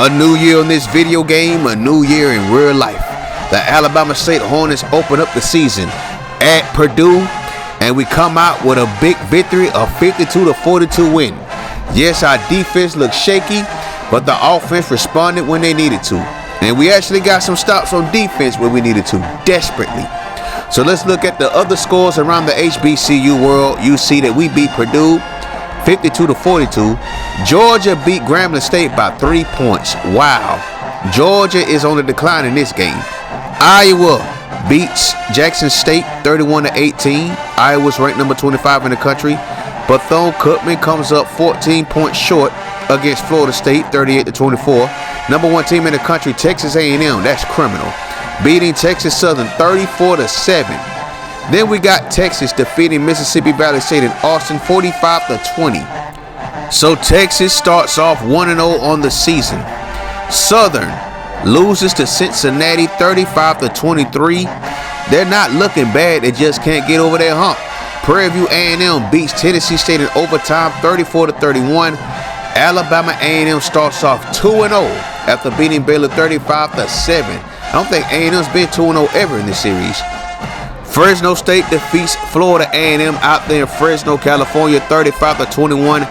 A new year in this video game, a new year in real life. The Alabama State Hornets open up the season at Purdue, and we come out with a big victory, a 52-42 win. Yes, our defense looked shaky, but the offense responded when they needed to. And we actually got some stops on defense when we needed to, desperately. So let's look at the other scores around the HBCU world. You see that we beat Purdue 52-42. Georgia beat Grambling State by 3 points. Wow. Georgia is on the decline in this game. Iowa beats Jackson State 31-18. Iowa's ranked number 25 in the country. Bethune-Cookman comes up 14 points short against Florida State 38-24. Number 1 team in the country, Texas A&M, that's criminal, beating Texas Southern 34-7. Then we got Texas defeating Mississippi Valley State in Austin 45-20. So Texas starts off 1-0 on the season. Southern loses to Cincinnati 35-23. They're not looking bad, they just can't get over their hump. Prairie View A&M beats Tennessee State in overtime 34-31. Alabama A&M starts off 2-0 after beating Baylor 35-7. I don't think A&M's been 2-0 ever in this series. Fresno State defeats Florida A&M out there in Fresno, California 35-21.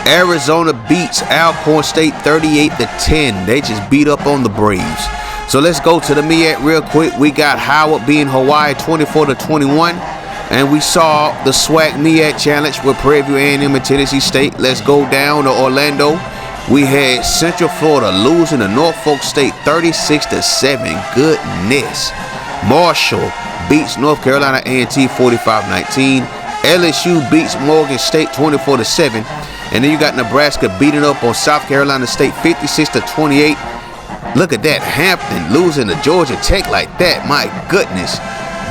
Arizona beats Alcorn State 38-10. They just beat up on the Braves. So let's go to the MEAC real quick. We got Howard beating Hawaii 24-21. And we saw the SWAC MEAC Challenge with Prairie View A&M and Tennessee State. Let's go down to Orlando. We had Central Florida losing to Norfolk State 36-7. Goodness. Marshall beats North Carolina A&T 45-19. LSU beats Morgan State 24-7. And then you got Nebraska beating up on South Carolina State 56-28. Look at that. Hampton losing to Georgia Tech like that. My goodness.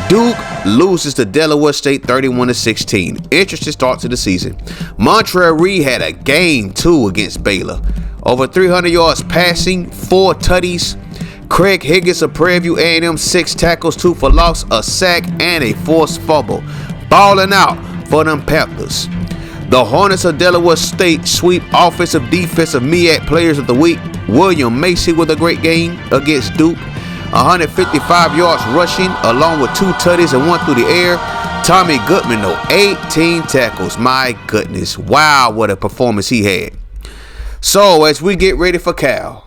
Duke loses to Delaware State 31-16. Interesting start to the season. Monterey had a game 2 against Baylor. Over 300 yards passing, 4 tutties. Craig Higgins of Prairie View A&M, 6 tackles, 2 for loss, a sack, and a forced fumble. Balling out for them Panthers. The Hornets of Delaware State sweep Offensive Defensive MEAC Players of the Week. William Macy with a great game against Duke. 155 yards rushing, along with 2 tutties and 1 through the air. Tommy Goodman, though, 18 tackles. My goodness. Wow, what a performance he had. So, as we get ready for Cal,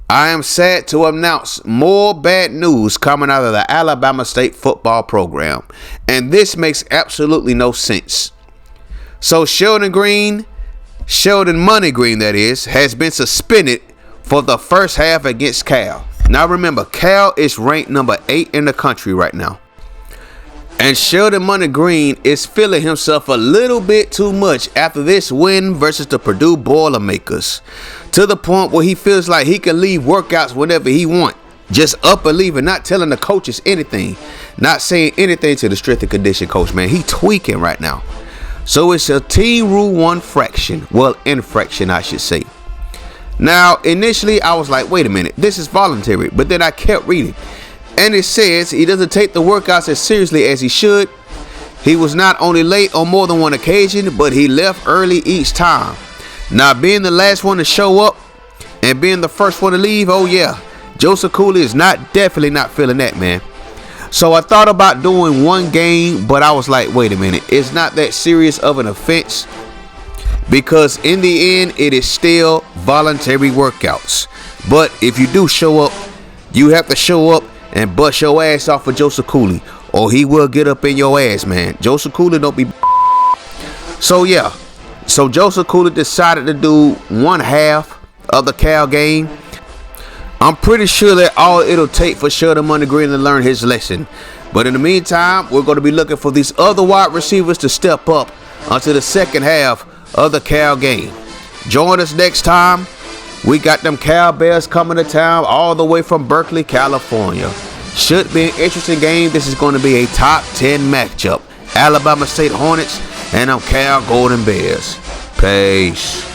I am sad to announce more bad news coming out of the Alabama State football program. And this makes absolutely no sense. So Sheldon Money Green, that is, has been suspended for the first half against Cal. Now remember, Cal is ranked number 8 in the country right now. And Sheldon Money Green is feeling himself a little bit too much after this win versus the Purdue Boilermakers. To the point where he feels like he can leave workouts whenever he wants. Just up and leaving, not telling the coaches anything. Not saying anything to the strength and condition coach, man. He tweaking right now. So it's a Team Rule 1 infraction, I should say. Now, initially, I was like, wait a minute, this is voluntary. But then I kept reading. And it says he doesn't take the workouts as seriously as he should. He was not only late on more than one occasion, but he left early each time. Now, being the last one to show up and being the first one to leave, oh yeah, Joseph Cooley is definitely not feeling that, man. So I thought about doing one game, but I was like, wait a minute, it's not that serious of an offense. Because in the end, it is still voluntary workouts. But if you do show up, you have to show up and bust your ass off for Joseph Cooley, or he will get up in your ass, man. Joseph Cooley don't be. So yeah, so Joseph Cooley decided to do one half of the Cal game. I'm pretty sure that all it'll take for Sheldon Money Green to learn his lesson. But in the meantime, we're going to be looking for these other wide receivers to step up until the second half of the Cal game. Join us next time. We got them Cal Bears coming to town all the way from Berkeley, California. Should be an interesting game. This is going to be a top 10 matchup. Alabama State Hornets and them Cal Golden Bears. Peace.